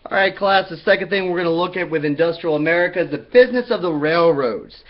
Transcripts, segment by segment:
All right, class, the second thing we're going to look at with industrial America is the business of the railroads.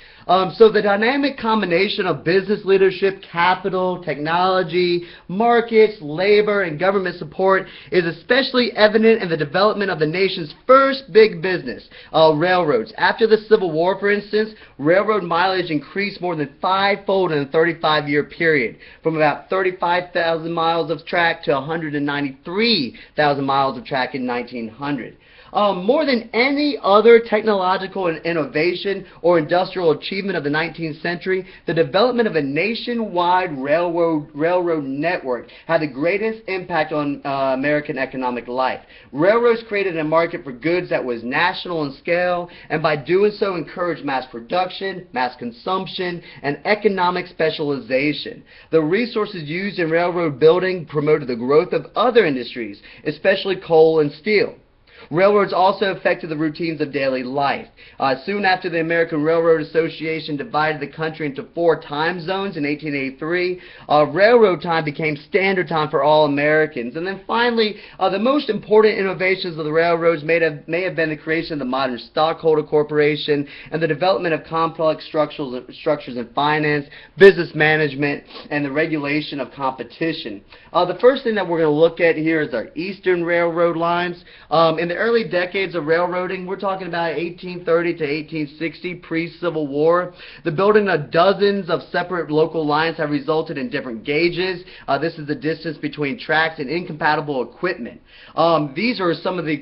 So the dynamic combination of business leadership, capital, technology, markets, labor, and government support is especially evident in the development of the nation's first big business, railroads. After the Civil War, for instance, railroad mileage increased more than fivefold in a 35-year period, from about 35,000 miles of track to 193,000 miles of track in 1900. More than any other technological innovation or industrial achievement of the 19th century, the development of a nationwide railroad network had the greatest impact on American economic life. Railroads created a market for goods that was national in scale, and by doing so encouraged mass production, mass consumption, and economic specialization. The resources used in railroad building promoted the growth of other industries, especially coal and steel. Railroads also affected the routines of daily life. Soon after the American Railroad Association divided the country into 4 time zones in 1883, railroad time became standard time for all Americans. And then finally, the most important innovations of the railroads may have been the creation of the modern stockholder corporation and the development of complex structures in finance, business management, and the regulation of competition. The first thing that we're going to look at here is our eastern railroad lines. In the early decades of railroading, we're talking about 1830 to 1860, pre-Civil War. The building of dozens of separate local lines have resulted in different gauges. This is the distance between tracks and incompatible equipment. These are some of the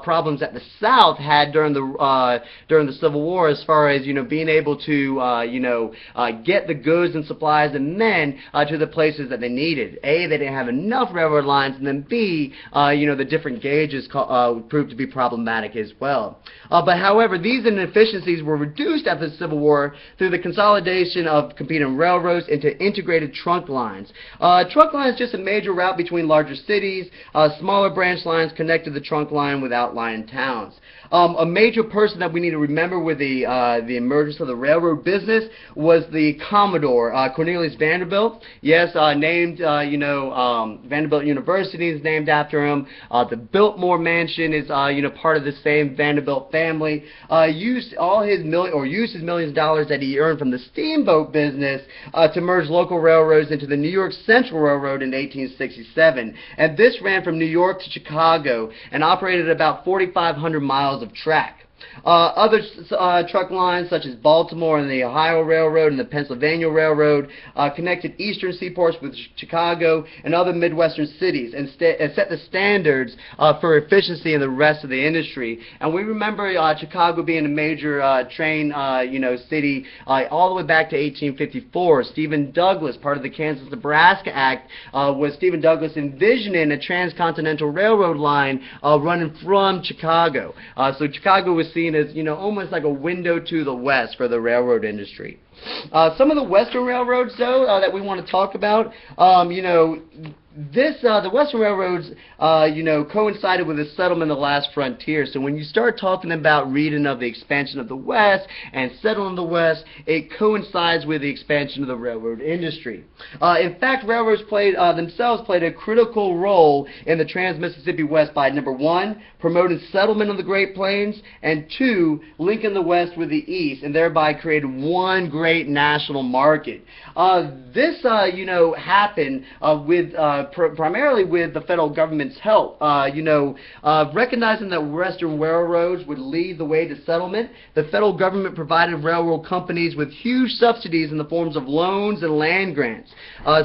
problems that the South had during the Civil War, as far as being able to get the goods and supplies and men to the places that they needed. A, they didn't have enough railroad lines, and then B, the different gauges proved to be problematic as well. But however, these inefficiencies were reduced after the Civil War through the consolidation of competing railroads into integrated trunk lines. Trunk line is just a major route between larger cities. Smaller branch lines connected the trunk line with outlying towns. A major person that we need to remember with the emergence of the railroad business was the Commodore, Cornelius Vanderbilt. Yes, named, Vanderbilt University is named after him. The Biltmore Mansion is, part of the same Vanderbilt family. Used his millions of dollars that he earned from the steamboat business to merge local railroads into the New York Central Railroad in 1867. And this ran from New York to Chicago and operated about 4,500 miles of track. Other truck lines such as Baltimore and the Ohio Railroad and the Pennsylvania Railroad connected eastern seaports with Chicago and other Midwestern cities and set the standards for efficiency in the rest of the industry. And we remember Chicago being a major train city all the way back to 1854. Stephen Douglas, part of the Kansas-Nebraska Act, was Stephen Douglas envisioning a transcontinental railroad line running from Chicago. So Chicago was seen as, almost like a window to the West for the railroad industry. Some of the Western railroads, though, that we want to talk about, the Western railroads, coincided with the settlement of the last frontier. So when you start talking about reading of the expansion of the West and settling the West, it coincides with the expansion of the railroad industry. In fact, railroads themselves played a critical role in the Trans-Mississippi West by, number 1, promoting settlement of the Great Plains, and 2, linking the West with the East, and thereby created one great national market. This, happened primarily with the federal government's help. Recognizing that Western railroads would lead the way to settlement, the federal government provided railroad companies with huge subsidies in the forms of loans and land grants.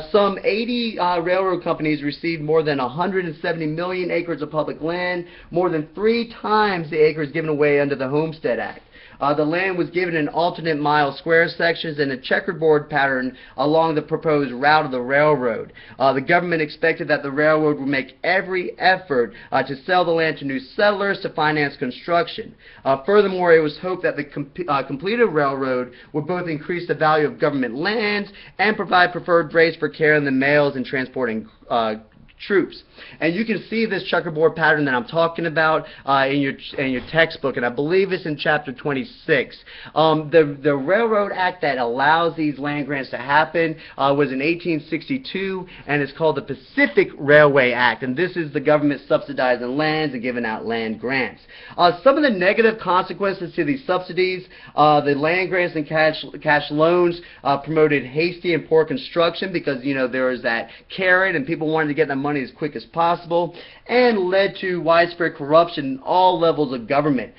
Some 80 railroad companies received more than 170 million acres of public land, more than 3 times the acres given away under the Homestead Act. The land was given in alternate mile square sections and a checkerboard pattern along the proposed route of the railroad. The government expected that the railroad would make every effort to sell the land to new settlers to finance construction. Furthermore, it was hoped that the completed railroad would both increase the value of government lands and provide preferred rates for carrying the mails and transporting troops. And you can see this checkerboard pattern that I'm talking about in your textbook, and I believe it's in chapter 26. The Railroad Act that allows these land grants to happen was in 1862, and it's called the Pacific Railway Act, and this is the government subsidizing lands and giving out land grants. Some of the negative consequences to these subsidies, the land grants and cash loans promoted hasty and poor construction because, you know, there was that carrot and people wanted to get that money as quick as possible, and led to widespread corruption in all levels of government.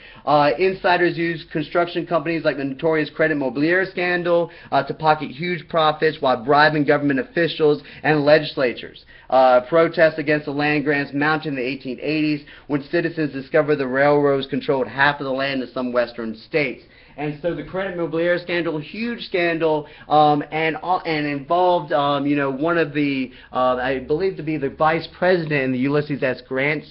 Insiders used construction companies like the notorious Credit Mobilier scandal to pocket huge profits while bribing government officials and legislatures. Protests against the land grants mounted in the 1880s when citizens discovered the railroads controlled half of the land in some western states. And so the Credit Mobilier scandal, huge scandal, and involved, you know, one of the, I believe to be the vice president in the Ulysses S. Grant,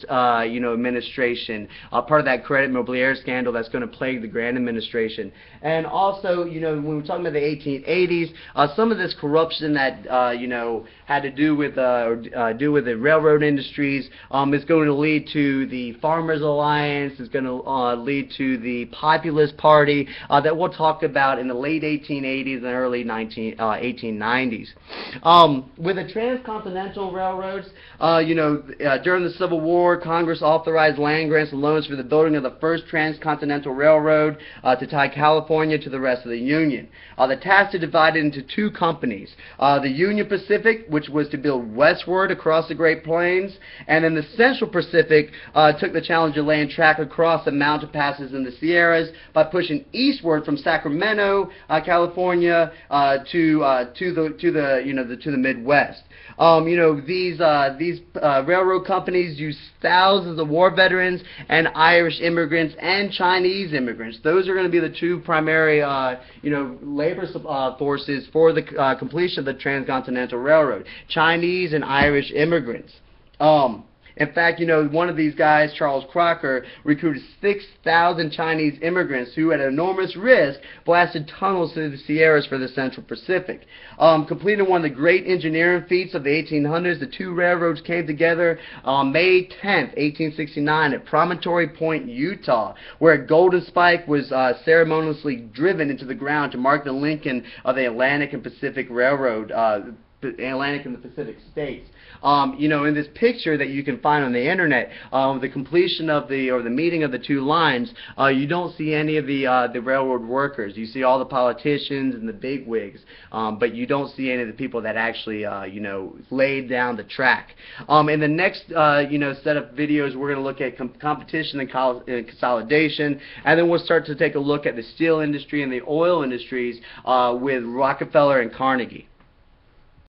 you know, administration, part of that Credit Mobilier scandal that's going to plague the Grant administration. And also, you know, when we're talking about the 1880s, some of this corruption that, you know, had to do with the railroad industries is going to lead to the Farmers Alliance, is going to lead to the Populist Party, that we'll talk about in the late 1880s and early 1890s. With the transcontinental railroads, you know, during the Civil War, Congress authorized land grants and loans for the building of the first transcontinental railroad to tie California to the rest of the Union. The task is divided into two companies, the Union Pacific, which was to build westward across the Great Plains, and then the Central Pacific took the challenge of laying track across the mountain passes in the Sierras by pushing eastward from Sacramento, California, to the Midwest. You know, these railroad companies use thousands of war veterans and Irish immigrants and Chinese immigrants. Those are going to be the two primary, you know, labor forces for the completion of the Transcontinental Railroad: Chinese and Irish immigrants. In fact, you know, one of these guys, Charles Crocker, recruited 6,000 Chinese immigrants who, at enormous risk, blasted tunnels through the Sierras for the Central Pacific. Completing one of the great engineering feats of the 1800s, the two railroads came together on May 10th, 1869, at Promontory Point, Utah, where a golden spike was ceremoniously driven into the ground to mark the linking of the Atlantic and Pacific Railroad, Atlantic and the Pacific states. You know, in this picture that you can find on the internet, the completion of the meeting of the two lines, you don't see any of the railroad workers. You see all the politicians and the bigwigs, but you don't see any of the people that actually, you know, laid down the track. In the next, you know, set of videos, we're going to look at competition and consolidation, and then we'll start to take a look at the steel industry and the oil industries with Rockefeller and Carnegie.